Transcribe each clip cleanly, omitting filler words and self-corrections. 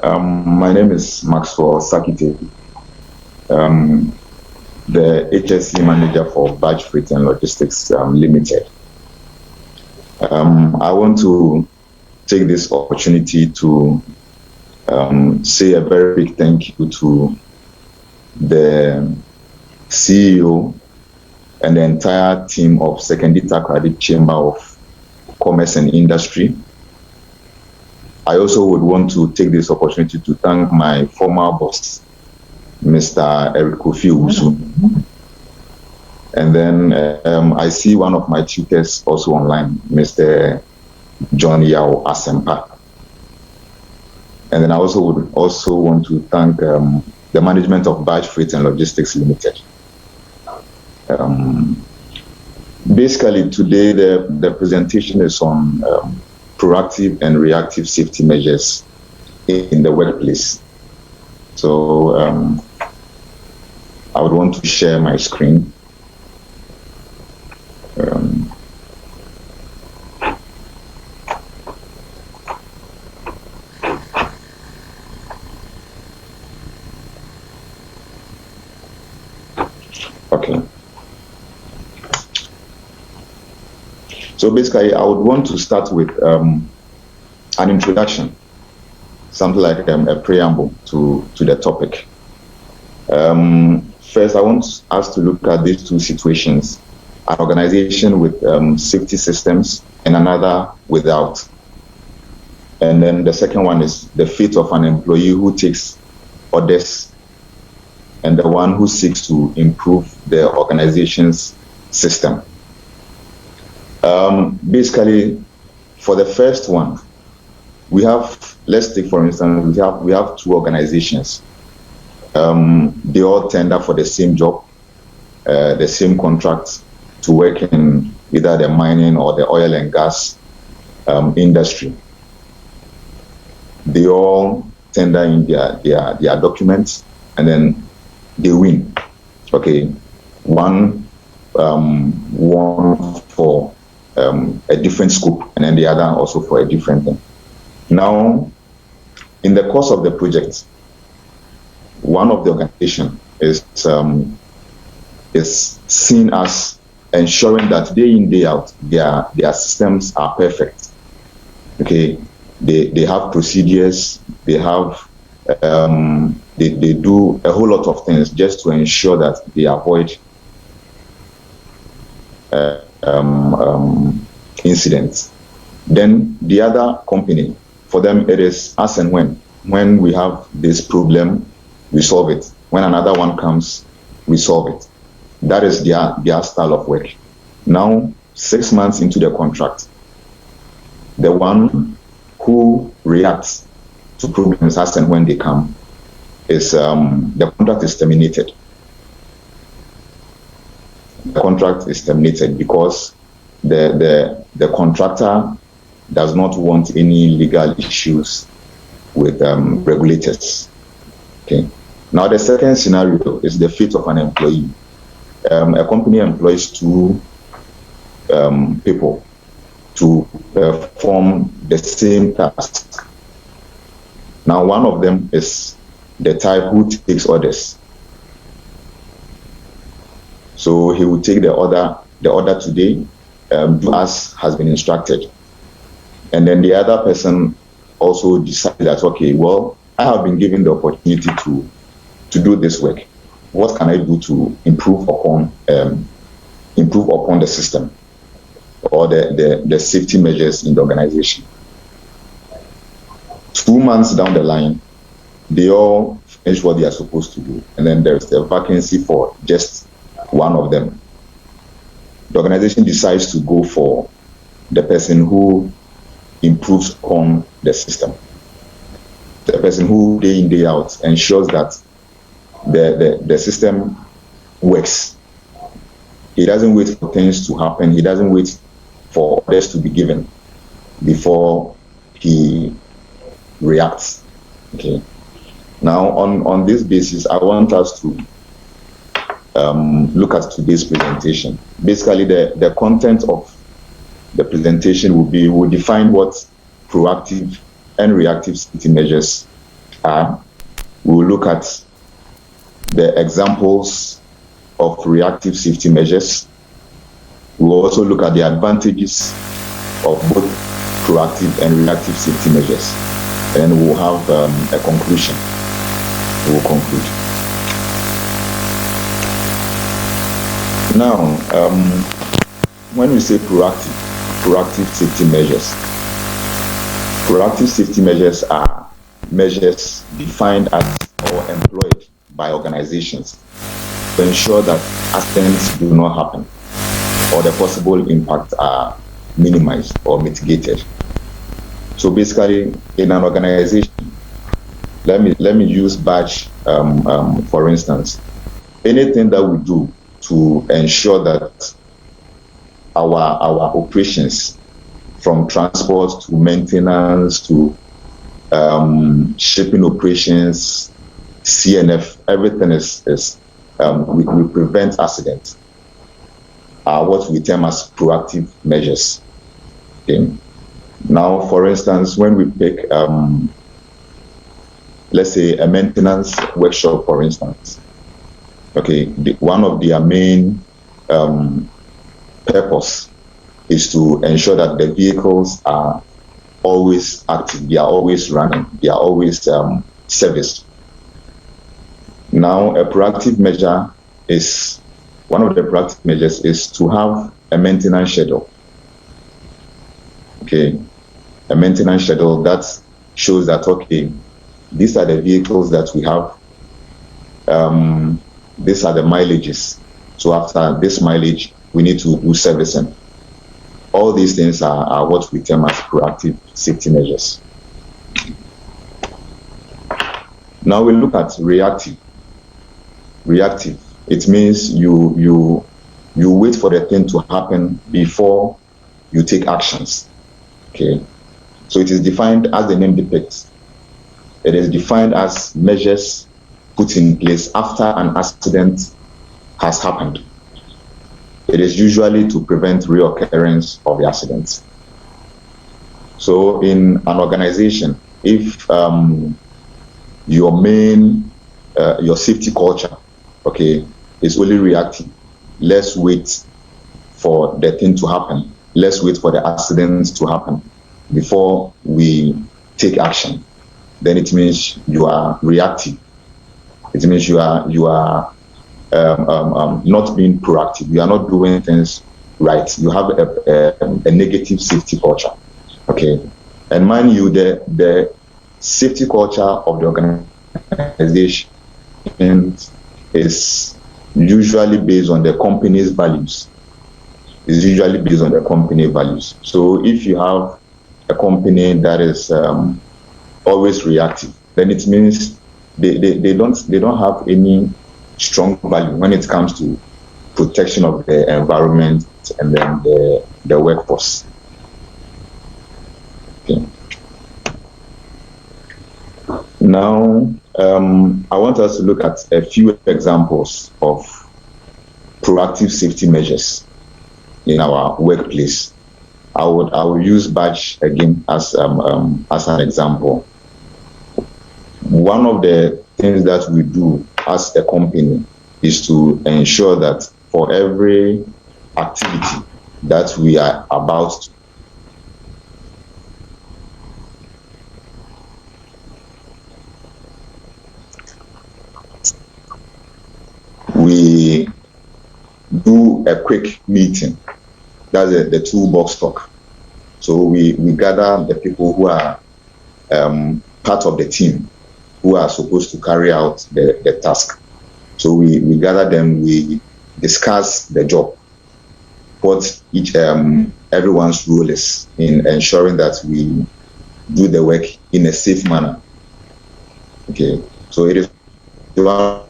My name is Maxwell Sakite, um, the HSC manager for Batch Freight and Logistics Limited. I want to take this opportunity to say a very big thank you to the CEO and the entire team of Sekendita Credit Chamber of Commerce and Industry. I also would want to take this opportunity to thank my former boss, Mr. Eric Kofi Usu. And then I see one of my tutors also online, Mr. John Yao Asempa. And then I also would also want to thank the management of Batch Freight and Logistics Limited. Basically, today the presentation is on proactive and reactive safety measures in the workplace. So I would want to share my screen. Okay. So basically, I would want to start with an introduction, something like a preamble to the topic. First, I want us to look at these two situations: an organization with safety systems and another without. And then the second one is the fate of an employee who takes orders and the one who seeks to improve the organization's system. Basically, for the first one, we have, let's take for instance, we have two organizations. They all tender for the same job, the same contract to work in either the mining or the oil and gas industry. They all tender in their documents, and then they win. Okay, one for a different scope, and then the other also for a different thing. Now, in the course of the project, one of the organization is seen as ensuring that day in, day out, their systems are perfect. Okay, they have procedures, they have they do a whole lot of things just to ensure that they avoid incidents. Then the other company, for them it is as and when we have this problem, we solve it. When another one comes, we solve it. That is their style of work. Now, 6 months into the contract, the one who reacts to problems as and when they come is the contract is terminated. The contract is terminated because the contractor does not want any legal issues with regulators. Okay. Now the second scenario is the fate of an employee. A company employs two people to perform the same task. Now one of them is the type who takes orders. So he will take the order today, do as has been instructed. And then the other person also decides that, okay, well, I have been given the opportunity to do this work. What can I do to improve upon the system or the safety measures in the organization? 2 months down the line, they all finish what they are supposed to do, and then there's a vacancy for just one of them. The organization decides to go for the person who improves on the system, the person who day in, day out ensures that the system works. He doesn't wait for things to happen. He doesn't wait for orders to be given before he reacts. Okay. Now, on this basis, I want us to look at today's presentation. Basically, the content of the presentation will define what proactive and reactive safety measures we'll look at the examples of reactive safety measures. We'll also look at the advantages of both proactive and reactive safety measures. And we'll have a conclusion. We'll conclude. Now, when we say proactive safety measures are measures defined as or employed by organizations to ensure that accidents do not happen or the possible impacts are minimized or mitigated. So basically, in an organization, let me use batch for instance. Anything that we do to ensure that our operations, from transport to maintenance to shipping operations, CNF, everything is we prevent accidents. What we term as proactive measures. Okay. Now, for instance, when we pick, let's say, a maintenance workshop, for instance, okay, one of their main purpose is to ensure that the vehicles are always active, they are always running, they are always serviced. Now, one of the proactive measures is to have a maintenance schedule. Okay, a maintenance schedule that shows that, okay, these are the vehicles that we have, these are the mileages. So after this mileage, we need to do servicing. All these things are what we term as proactive safety measures. Now we look at reactive. Reactive, it means you wait for the thing to happen before you take actions. Okay, so it is defined as the name depicts. It is defined as measures put in place after an accident has happened. It is usually to prevent reoccurrence of the accident. So in an organization, if your safety culture, okay, is only reactive, let's wait for the thing to happen. Let's wait for the accidents to happen before we take action. Then it means you are reactive. It means you are not being proactive. You are not doing things right. You have a negative safety culture. Okay, and mind you, the safety culture of the organization is usually based on the company's values. It's usually based on the company values. So if you have a company that is always reactive, then it means they don't have any strong value when it comes to protection of the environment and then the workforce. Okay. Now, I want us to look at a few examples of proactive safety measures in our workplace. I will use badge again as an example. One of the things that we do as a company is to ensure that for every activity that we are about to we do a quick meeting. That's the toolbox talk. So we gather the people who are part of the team who are supposed to carry out the task. So we gather them, we discuss the job, what everyone's role is in ensuring that we do the work in a safe manner. Okay, so it is one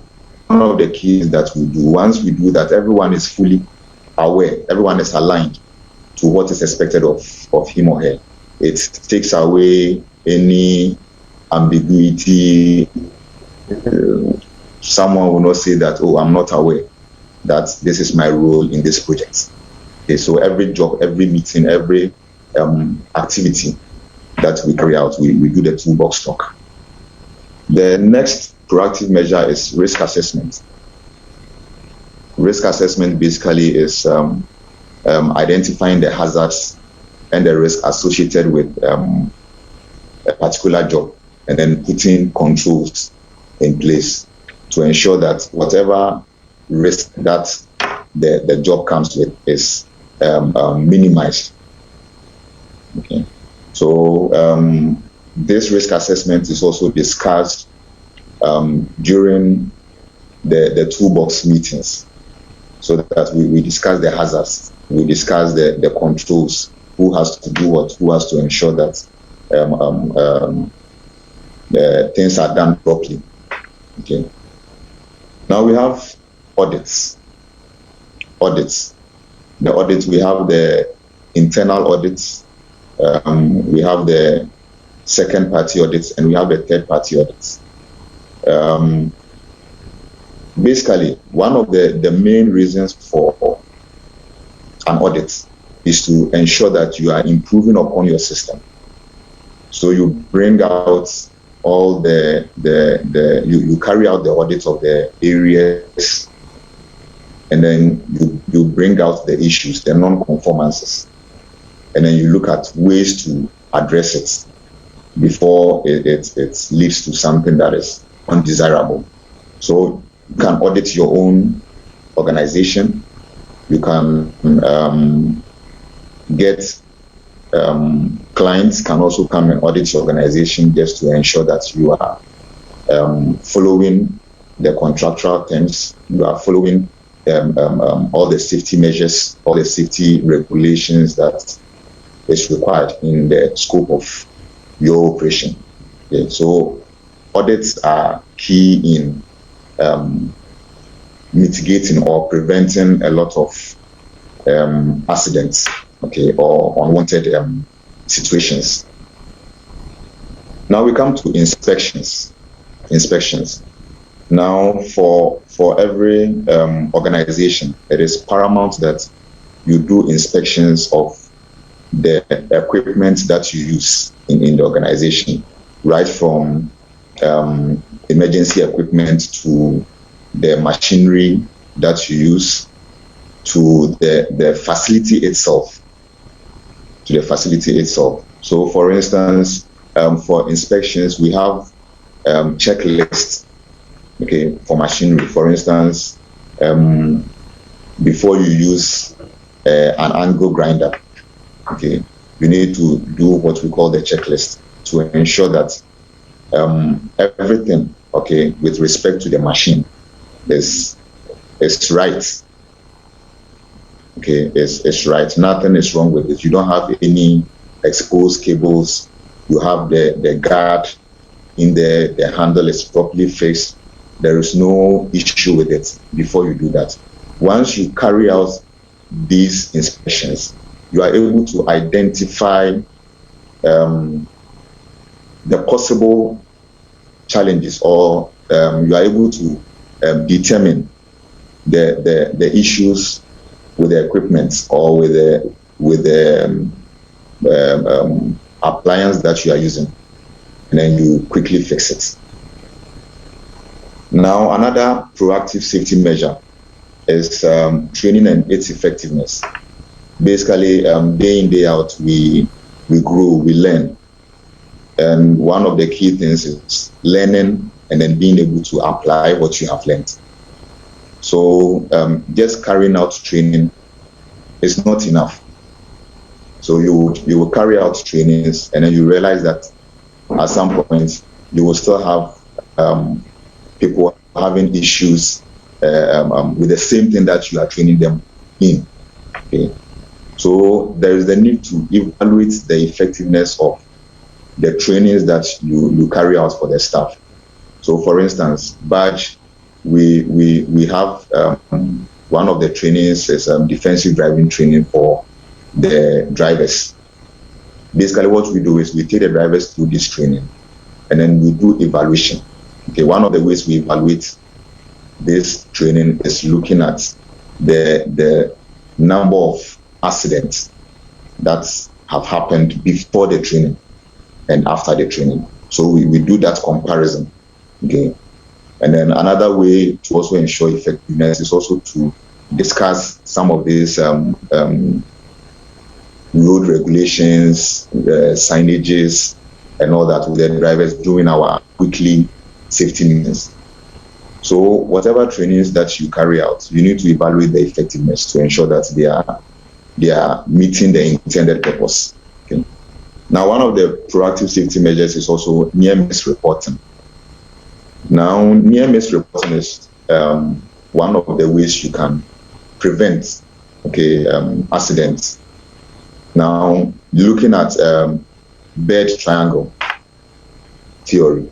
of the keys that we do. Once we do that, everyone is fully aware, everyone is aligned to what is expected of him or her. It takes away any ambiguity. Someone will not say that, oh, I'm not aware that this is my role in this project. Okay, so every job, every meeting, every activity that we carry out, we do the toolbox talk. The next proactive measure is risk assessment. Risk assessment basically is identifying the hazards and the risk associated with a particular job, and then putting controls in place to ensure that whatever risk that the job comes with is minimized. Okay. So this risk assessment is also discussed during the toolbox meetings, so that we discuss the hazards, we discuss the controls, who has to do what, who has to ensure that things are done properly. Okay. Now we have audits. The audits, we have the internal audits, we have the second party audits, and we have the third party audits. Basically, one of the main reasons for an audit is to ensure that you are improving upon your system. So you bring out all you carry out the audit of the areas, and then you bring out the issues, the non-conformances, and then you look at ways to address it before it leads to something that is undesirable. So you can audit your own organization. You can get clients can also come and audit your organization, just to ensure that you are following the contractual terms, you are following all the safety measures, all the safety regulations that is required in the scope of your operation. Okay, so audits are key in mitigating or preventing a lot of accidents, okay, or unwanted situations. Now we come to inspections. Now, for every organization, it is paramount that you do inspections of the equipment that you use in the organization, right from emergency equipment to the machinery that you use, to the facility itself. So, for instance, for inspections, we have checklists, okay, for machinery. For instance, before you use an angle grinder, okay, you need to do what we call the checklist to ensure that everything, okay, with respect to the machine is right. Okay, it's right. Nothing is wrong with it. You don't have any exposed cables. You have the guard in there. The handle is properly fixed. There is no issue with it before you do that. Once you carry out these inspections, you are able to identify the possible challenges, or you are able to determine the issues with the equipment or with the appliance that you are using, and then you quickly fix it. Now, another proactive safety measure is training and its effectiveness. Basically, day in, day out, we grow, we learn. And one of the key things is learning and then being able to apply what you have learned. So just carrying out training is not enough. So you will carry out trainings, and then you realize that at some point you will still have people having issues with the same thing that you are training them in. Okay. So there is the need to evaluate the effectiveness of the trainings that you carry out for the staff. So, for instance, badge, we have one of the trainings is defensive driving training for the drivers. Basically, what we do is we take the drivers through this training, and then we do evaluation. Okay, one of the ways we evaluate this training is looking at the number of accidents that have happened before the training and after the training. So we do that comparison. Okay. And then another way to also ensure effectiveness is also to discuss some of these road regulations, signages, and all that with the drivers during our weekly safety meetings. So whatever trainings that you carry out, you need to evaluate the effectiveness to ensure that they are meeting the intended purpose. Okay. Now, one of the proactive safety measures is also near-miss reporting. Now, near-miss reporting is one of the ways you can prevent accidents. Now, looking at bird triangle theory,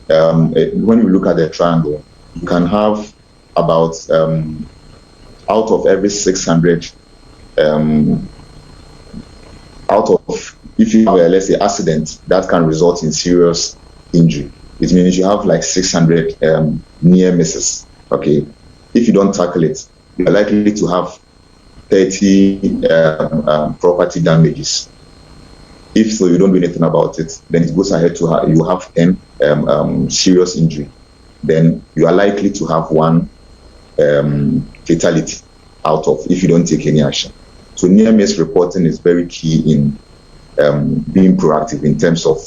when you look at the triangle, you can have about out of every 600, out of, if you have a, let's say, accident that can result in serious injury, it means you have like 600 near misses. Okay, if you don't tackle it, you're likely to have 30 property damages. If so, you don't do anything about it, then it goes ahead to you have 10 serious injury. Then you are likely to have one fatality out of, if you don't take any action. So near-miss reporting is very key in being proactive in terms of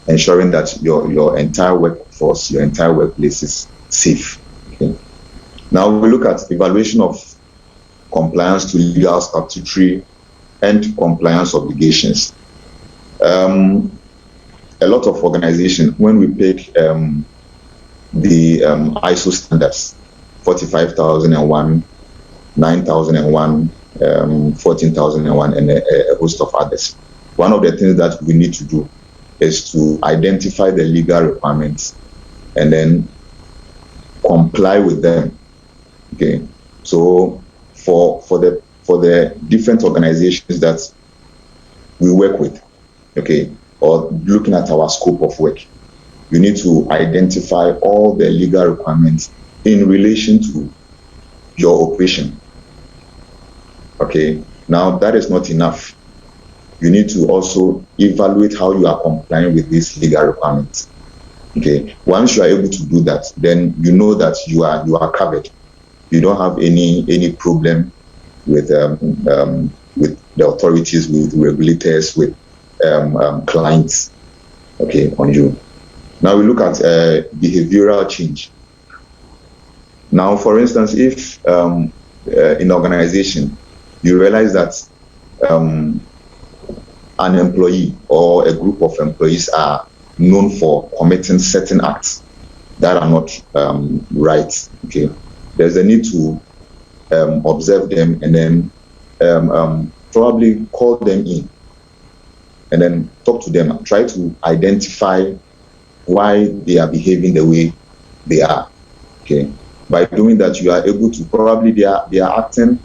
ensuring that your entire workforce, your entire workplace is safe. Okay. Now we look at evaluation of compliance to legal, statutory, and compliance obligations. A lot of organizations, when we pick the ISO standards, 45,001, 9,001, 14,001, and a host of others, one of the things that we need to do is to identify the legal requirements and then comply with them. Okay, so for the different organizations that we work with, okay, or looking at our scope of work, you need to identify all the legal requirements in relation to your operation. Okay, now that is not enough. You need to also evaluate how you are complying with these legal requirements. Okay, once you are able to do that, then you know that you are covered. You don't have any problem with the authorities, with regulators, with clients, okay, on you. Now we look at behavioral change. Now, for instance, if in an organization you realize that an employee or a group of employees are known for committing certain acts that are not right, okay, there's a need to observe them and then probably call them in and then talk to them, try to identify why they are behaving the way they are. Okay, by doing that, you are able to probably they are acting,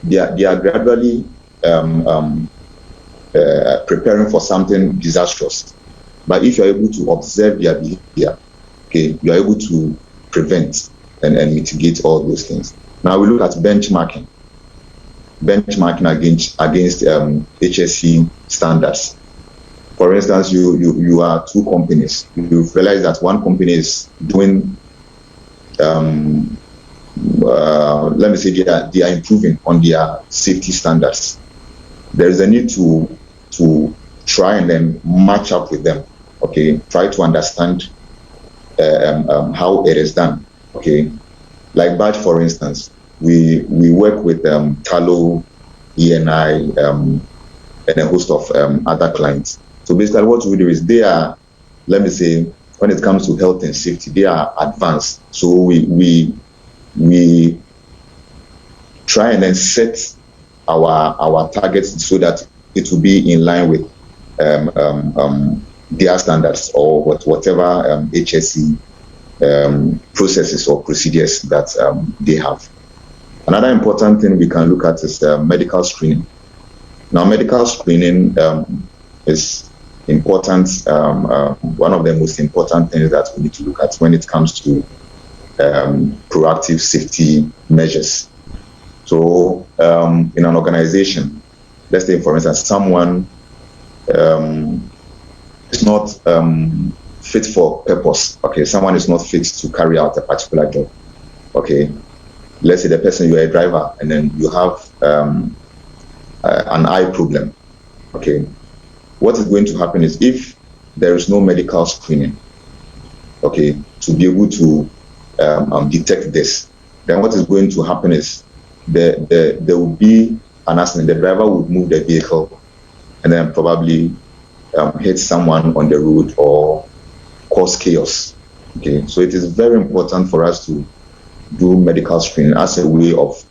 they are gradually preparing for something disastrous. But if you are able to observe their behavior, okay, you are able to prevent and mitigate all those things. Now we look at benchmarking against HSE standards. For instance, you are two companies. You realize that one company is doing, let me say, they are improving on their safety standards. There is a need to try and then match up with them. Okay, try to understand how it is done. Okay, like badge, for instance, we work with Talo, ENI, and a host of other clients. So basically what we do is they are, let me say, when it comes to health and safety, they are advanced. So we try and then set our targets so that it will be in line with their standards or whatever HSE processes or procedures that they have. Another important thing we can look at is medical screening. Now, medical screening is important, one of the most important things that we need to look at when it comes to proactive safety measures. So in an organization, let's say, for instance, someone is not fit for purpose. Okay, someone is not fit to carry out a particular job. Okay, let's say the person, you're a driver, and then you have an eye problem. Okay, what is going to happen is, if there is no medical screening, okay, to be able to detect this, then what is going to happen is there will be an accident. The driver would move the vehicle and then probably hit someone on the road or cause chaos. Okay, so it is very important for us to do medical screening as a way of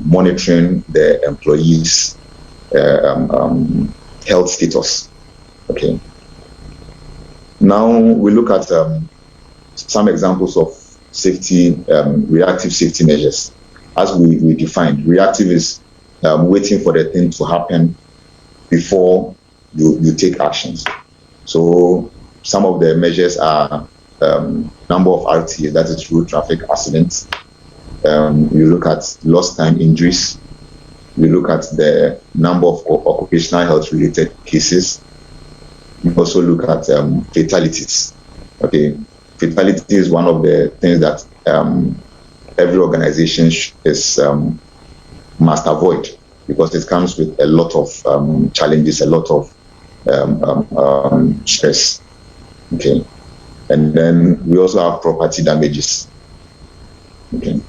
monitoring the employees' health status. Okay. Now we look at some examples of safety, reactive safety measures. As we defined, reactive is waiting for the thing to happen before you take actions. So some of the measures are number of RTA, that is road traffic accidents. You look at lost time injuries. We look at the number of occupational health related cases. We also look at fatalities. Okay, fatality is one of the things that every organization must avoid, because it comes with a lot of challenges, a lot of stress. Okay, and then we also have property damages. Okay.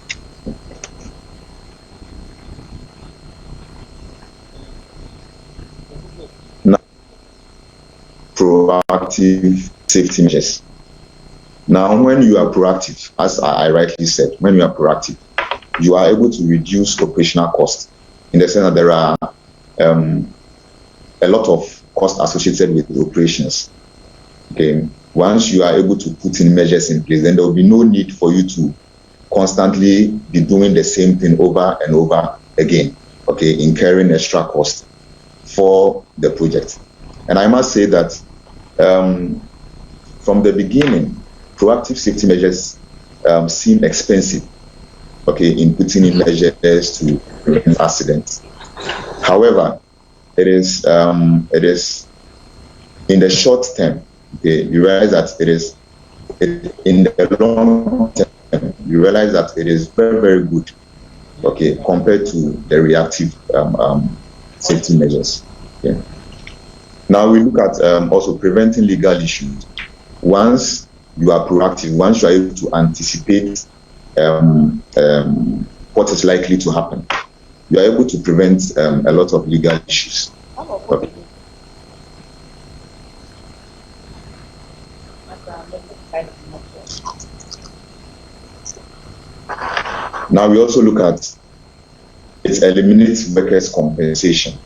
Now, proactive safety measures. Now, when you are proactive, as I rightly said, when you are proactive, you are able to reduce operational costs, in the sense that there are a lot of costs associated with the operations. Okay, once you are able to put in measures in place, then there will be no need for you to constantly be doing the same thing over and over again. Okay, incurring extra cost for the project. And I must say that from the beginning, proactive safety measures seem expensive, okay, in putting in measures to prevent accidents. However, it is in the short term, okay, you realize that in the long term, you realize that it is very, very good, okay, compared to the reactive safety measures. Okay. Now we look at also preventing legal issues. Once you are proactive, once you are able to anticipate what is likely to happen, you are able to prevent a lot of legal issues. Okay. Now we also look at it eliminates workers' compensation.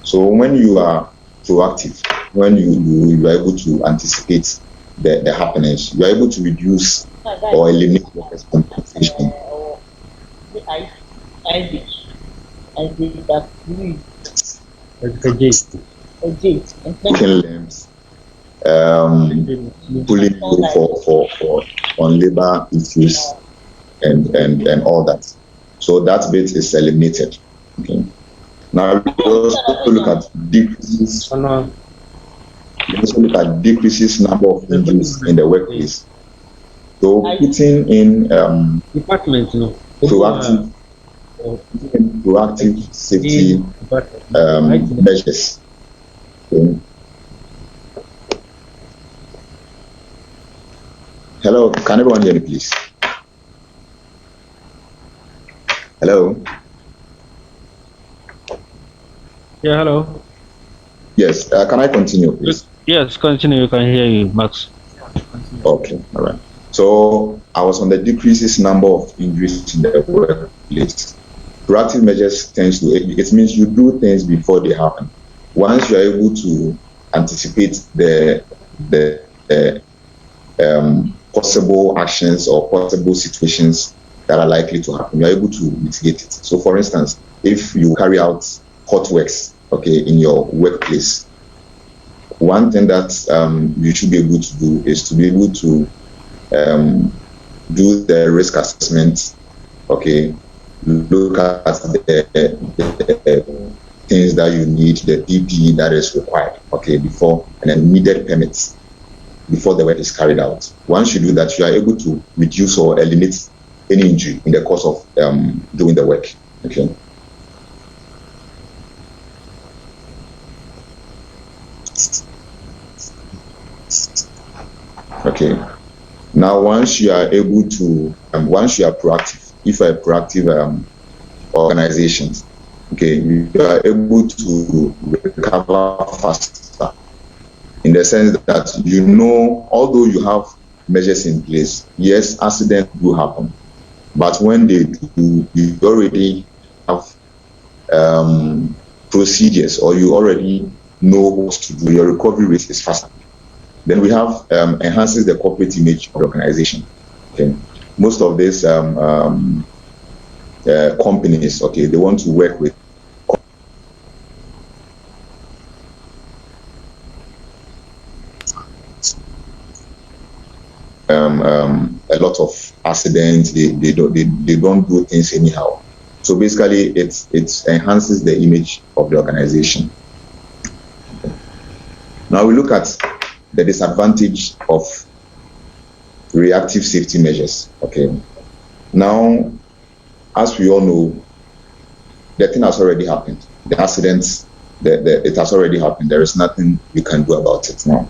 So when you are proactive, when you are able to anticipate the happenings, you are able to reduce or eliminate workers' compensation. Broken limbs, pulling for on labor issues and all that. So that bit is eliminated. Okay. Now we also look at decreases. We also look at decreases number of injuries in the workplace. So putting in proactive safety measures. Okay. Hello, can everyone hear me, please? Hello. Yeah, hello. Yes, can I continue, please? Yes, continue. You can hear you, Max. Okay, all right. So I was on the decreases number of injuries in the workplace. Proactive measures tends to, it means you do things before they happen. Once you are able to anticipate the possible actions or possible situations that are likely to happen, you are able to mitigate it. So for instance, if you carry out hot works, okay, in your workplace, one thing that you should be able to do is to be able to do the risk assessment, okay, look at the things that you need, the PPE that is required, okay, before, and then needed permits before the work is carried out. Once you do that, you are able to reduce or eliminate any injury in the course of doing the work, okay. Okay. Now, once you are able to, once you are proactive, if you are a proactive organization, okay, you are able to recover faster in the sense that you know, although you have measures in place, yes, accidents do happen, but when they do, you already have procedures, or you already know what to do. Your recovery rate is faster. Then we have enhances the corporate image of the organization. Okay, most of these companies, okay, they want to work with a lot of accidents. They don't do things anyhow. So basically, it enhances the image of the organization. Now we look at the disadvantage of reactive safety measures. Okay. Now, as we all know, the thing has already happened. The accident, it has already happened. There is nothing you can do about it now.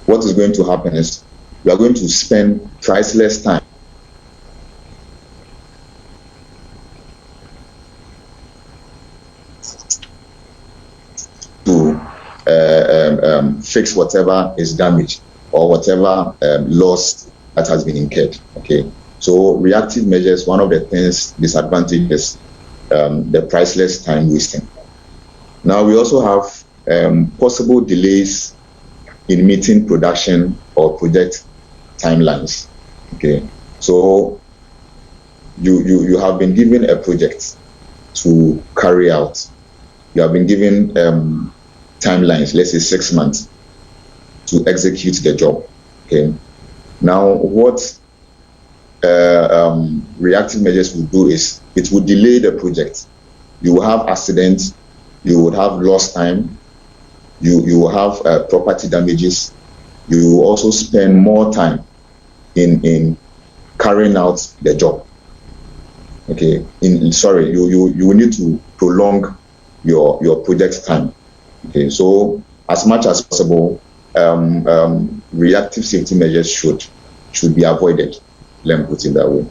What is going to happen is we are going to spend priceless time to fix whatever is damaged or whatever loss that has been incurred. Okay, so reactive measures, one of the things, disadvantages, the priceless time wasting. Now we also have possible delays in meeting production or project timelines. Okay, so you have been given a project to carry out. You have been given timelines, let's say 6 months, to execute the job. Okay. Now, what reactive measures will do is it will delay the project. You will have accidents, you would have lost time, you will have property damages. You will also spend more time in carrying out the job. Okay. You will need to prolong your project time. Okay. So as much as possible, reactive safety measures should be avoided. Let me put it that way.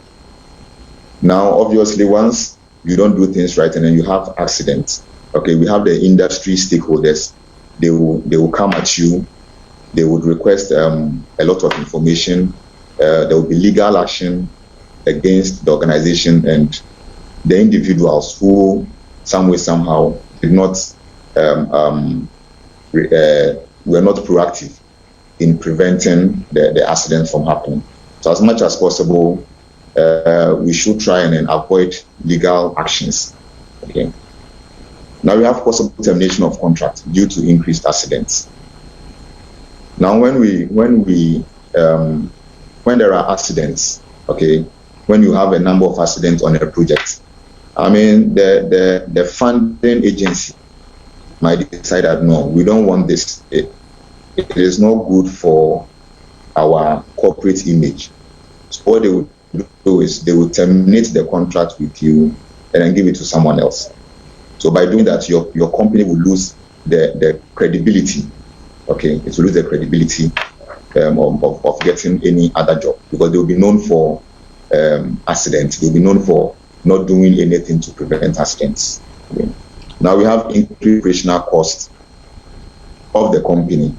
Now, obviously, once you don't do things right and then you have accidents, okay, we have the industry stakeholders. They will come at you. They would request a lot of information. There will be legal action against the organization and the individuals who, some way, somehow, did not were not proactive in preventing the accident from happening. So as much as possible, we should try and avoid legal actions. Okay. Now we have possible termination of contract due to increased accidents. Now when there are accidents, okay, when you have a number of accidents on a project, I mean the funding agency might decide that no, we don't want this. It is not good for our corporate image. So what they would do is they will terminate the contract with you and then give it to someone else. So by doing that, your company will lose the credibility. Okay, it will lose the credibility of getting any other job, because they will be known for accidents. They will be known for not doing anything to prevent accidents. Okay. Now we have increased operational costs of the company.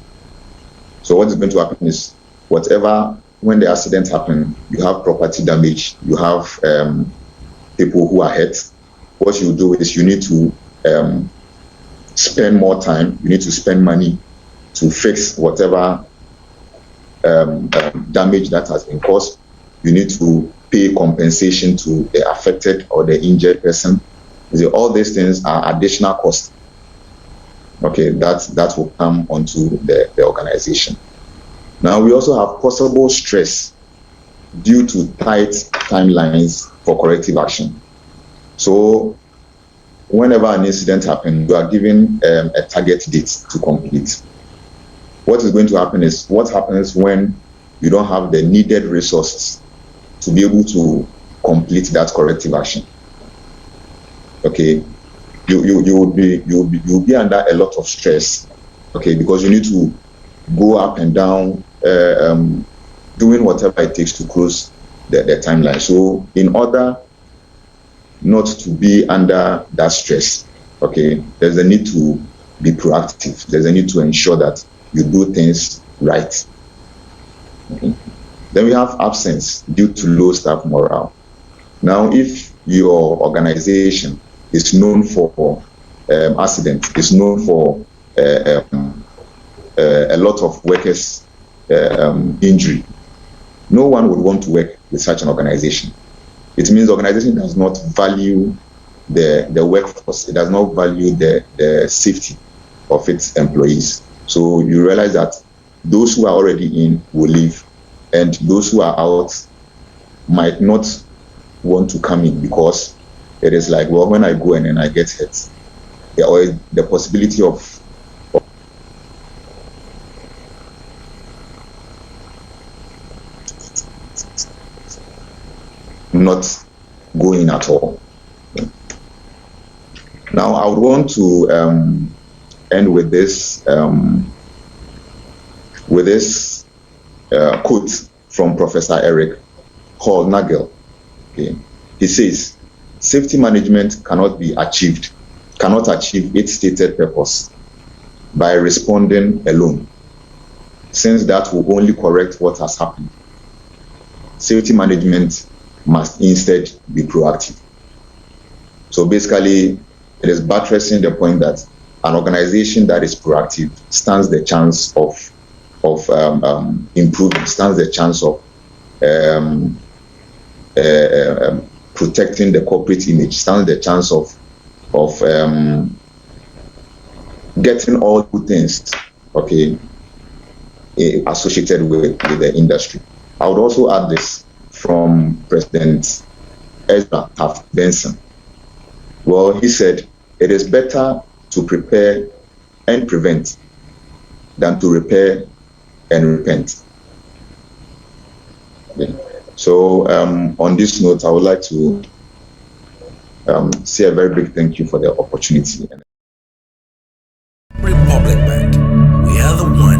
So what is going to happen is, when the accident happens, you have property damage, you have people who are hurt. What you do is you need to spend more time, you need to spend money to fix whatever damage that has been caused. You need to pay compensation to the affected or the injured person. So all these things are additional costs. Okay, that will come onto the organization. Now we also have possible stress due to tight timelines for corrective action. So whenever an incident happens, you are given a target date to complete. What is going to happen is what happens when you don't have the needed resources to be able to complete that corrective action. Okay, you will be under a lot of stress. Okay, because you need to go up and down, doing whatever it takes to close the timeline. So in order not to be under that stress, okay, there's a need to be proactive. There's a need to ensure that you do things right. Okay. Then we have absence due to low staff morale. Now, if your organization is known for accidents, is known for a lot of workers' injury, no one would want to work with such an organization. It means the organization does not value the workforce. It does not value the safety of its employees. So you realize that those who are already in will leave, and those who are out might not want to come in because it is like, well, when I go and then I get hurt, or the possibility of not going at all. Now, I would want to end with this quote from Professor Eric Hall Nagel. Okay. He says, "Safety management cannot achieve its stated purpose by responding alone, since that will only correct what has happened. Safety management must instead be proactive." So basically, it is buttressing the point that an organization that is proactive stands the chance of improving, stands the chance of protecting the corporate image, stands the chance of getting all good things, okay, associated with the industry. I would also add this from President Ezra Taft Benson. Well, he said, "It is better to prepare and prevent than to repair and repent." Okay. So on this note, I would like to say a very big thank you for the opportunity. Republic Bank, we are the one.